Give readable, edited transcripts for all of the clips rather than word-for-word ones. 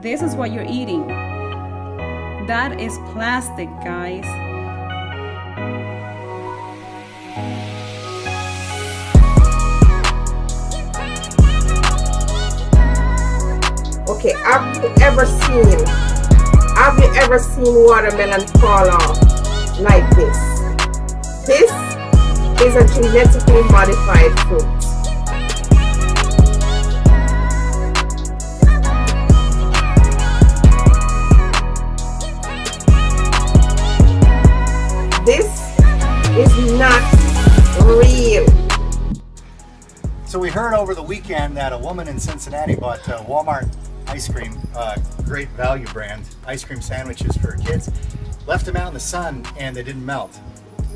This is what you're eating. That is plastic, guys. Okay, have you ever seen watermelon fall off like this? This is a genetically modified fruit. This is not real. So we heard over the weekend that a woman in Cincinnati bought Walmart ice cream, great value brand, ice cream sandwiches for her kids, left them out in the sun and they didn't melt.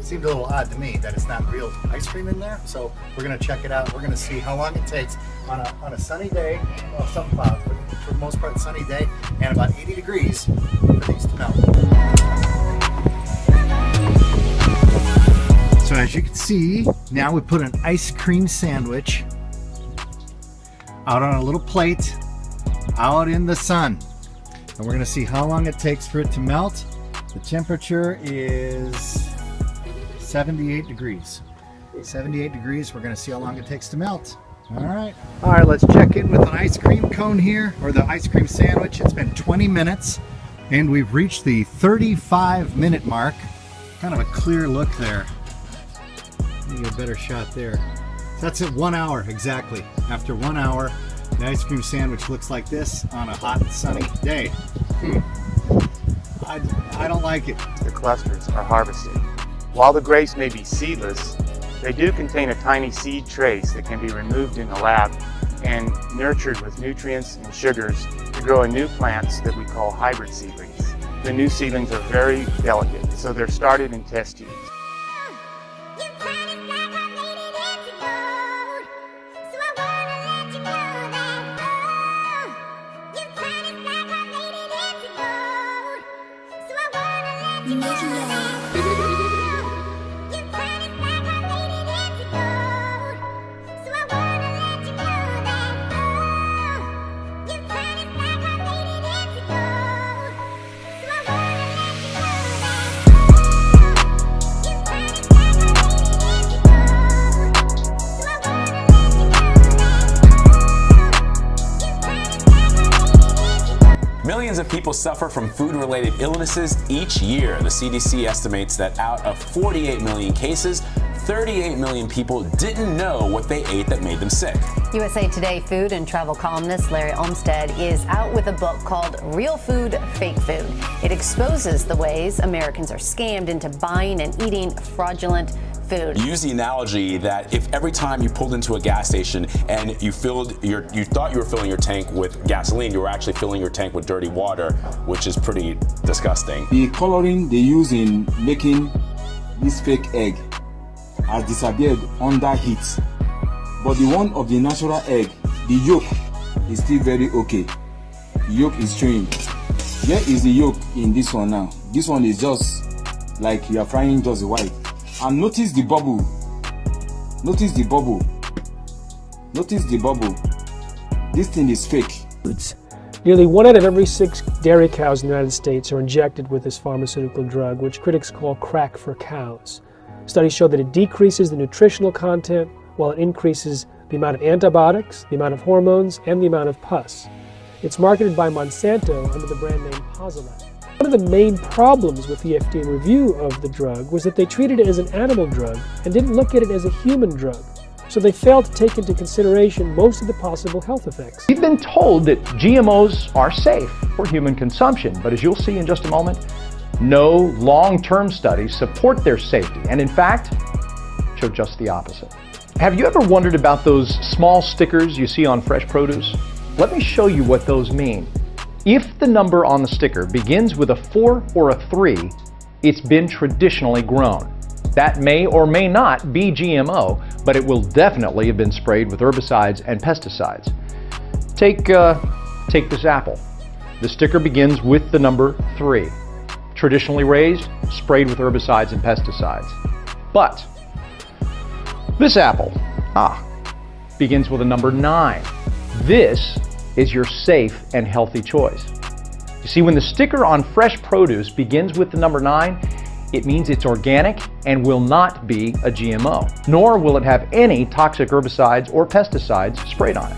Seemed a little odd to me that it's not real ice cream in there. So we're gonna check it out. We're gonna see how long it takes on a sunny day, well, some clouds, but for the most part sunny day, and about 80 degrees for these to melt. So as you can see, now we put an ice cream sandwich out on a little plate out in the sun, and we're gonna see how long it takes for it to melt. The temperature is 78 degrees. 78 degrees. We're gonna see how long it takes to melt. All right, let's check in with an ice cream cone here, or the ice cream sandwich. It's been 20 minutes and we've reached the 35-minute mark. Kind of a clear look there. Let me get a better shot there. So that's at 1 hour exactly. After 1 hour, the ice cream sandwich looks like this on a hot and sunny day. I don't like it. The clusters are harvested. While the grapes may be seedless, they do contain a tiny seed trace that can be removed in the lab and nurtured with nutrients and sugars to grow a new plants that we call hybrid seedlings. The new seedlings are very delicate, so they're started in test tubes. Millions of people suffer from food-related illnesses each year. The CDC estimates that out of 48 million cases, 38 million people didn't know what they ate that made them sick. USA Today food and travel columnist Larry Olmsted is out with a book called Real Food, Fake Food. It exposes the ways Americans are scammed into buying and eating fraudulent food. Use the analogy that if every time you pulled into a gas station and you thought you were filling your tank with gasoline, you were actually filling your tank with dirty water, which is pretty disgusting. The coloring they use in making this fake egg has disappeared under heat, but the one of the natural egg, the yolk, is still very okay. The yolk is showing. Here is the yolk in this one now. This one is just like you are frying just the white. And notice the bubble. Notice the bubble. Notice the bubble. This thing is fake. Nearly 1 out of every 6 dairy cows in the United States are injected with this pharmaceutical drug, which critics call crack for cows. Studies show that it decreases the nutritional content while it increases the amount of antibiotics, the amount of hormones, and the amount of pus. It's marketed by Monsanto under the brand name Posilac. One of the main problems with the FDA review of the drug was that they treated it as an animal drug and didn't look at it as a human drug. So they failed to take into consideration most of the possible health effects. We've been told that GMOs are safe for human consumption, but as you'll see in just a moment, no long-term studies support their safety, and in fact, show just the opposite. Have you ever wondered about those small stickers you see on fresh produce? Let me show you what those mean. If the number on the sticker begins with a 4 or a 3, it's been traditionally grown. That may or may not be GMO, but it will definitely have been sprayed with herbicides and pesticides. Take this apple. The sticker begins with the number 3. Traditionally raised, sprayed with herbicides and pesticides. But this apple, begins with a number 9. This is your safe and healthy choice. You see, when the sticker on fresh produce begins with the number 9, it means it's organic and will not be a GMO, nor will it have any toxic herbicides or pesticides sprayed on it.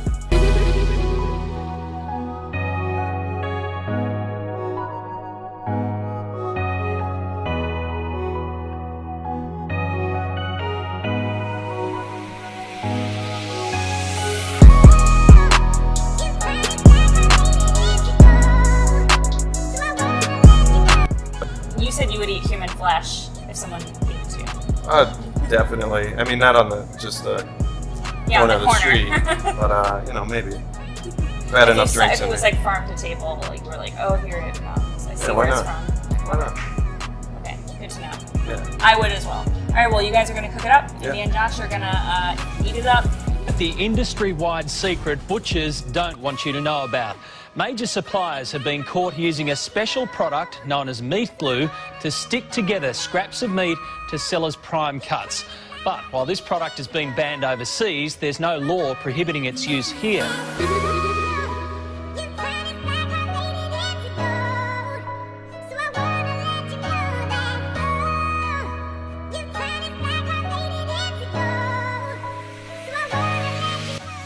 You said you would eat human flesh if someone gave it to you. Definitely. I mean, not on the corner of the street, but you know, maybe. If I had enough drinks. If it was like farm to table, like we're like, oh, here it comes. I see where it's from. Why not? Okay, good to know. Yeah. I would as well. All right, well, you guys are going to cook it up, and me and Josh are going to eat it up. The industry-wide secret butchers don't want you to know about. Major suppliers have been caught using a special product known as meat glue to stick together scraps of meat to sell as prime cuts. But while this product has been banned overseas, there's no law prohibiting its use here.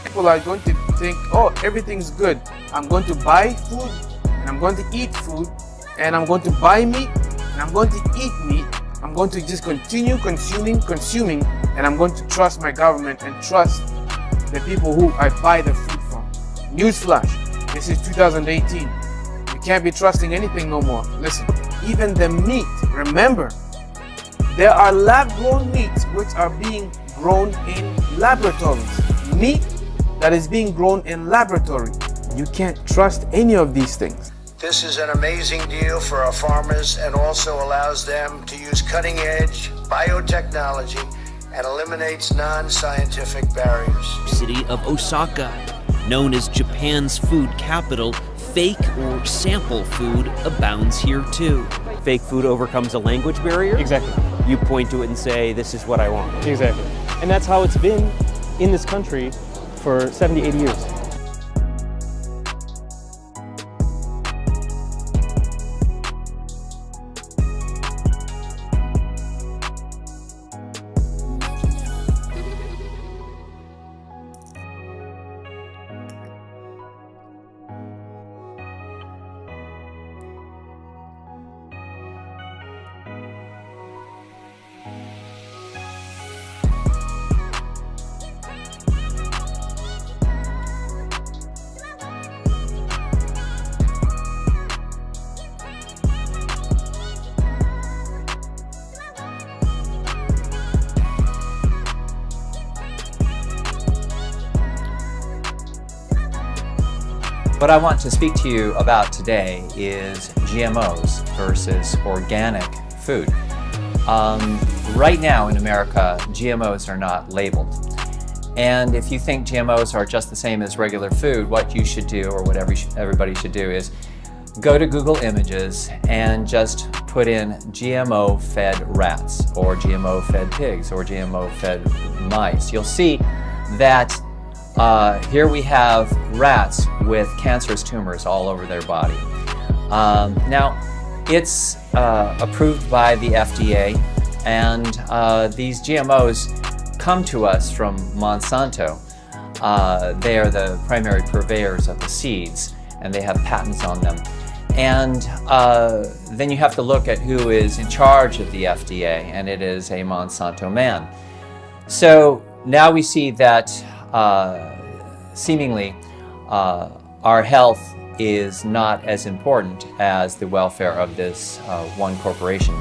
People are going to think, oh, everything's good. I'm going to buy food, and I'm going to eat food, and I'm going to buy meat, and I'm going to eat meat. I'm going to just continue consuming, and I'm going to trust my government and trust the people who I buy the food from. Newsflash, this is 2018. You can't be trusting anything no more. Listen, even the meat, remember, there are lab-grown meats which are being grown in laboratories. Meat that is being grown in laboratory. You can't trust any of these things. This is an amazing deal for our farmers and also allows them to use cutting-edge biotechnology and eliminates non-scientific barriers. City of Osaka, known as Japan's food capital, fake or sample food abounds here too. Fake food overcomes a language barrier? Exactly. You point to it and say, this is what I want. Exactly. And that's how it's been in this country for 70, 80 years. What I want to speak to you about today is GMOs versus organic food. Right now in America, GMOs are not labeled. And if you think GMOs are just the same as regular food, what you should do, or what everybody should do, is go to Google Images and just put in GMO-fed rats, or GMO-fed pigs, or GMO-fed mice. You'll see that here we have rats with cancerous tumors all over their body. Now, it's approved by the FDA, and these GMOs come to us from Monsanto. They are the primary purveyors of the seeds, and they have patents on them. And then you have to look at who is in charge of the FDA, and it is a Monsanto man. So now we see that seemingly our health is not as important as the welfare of this one corporation.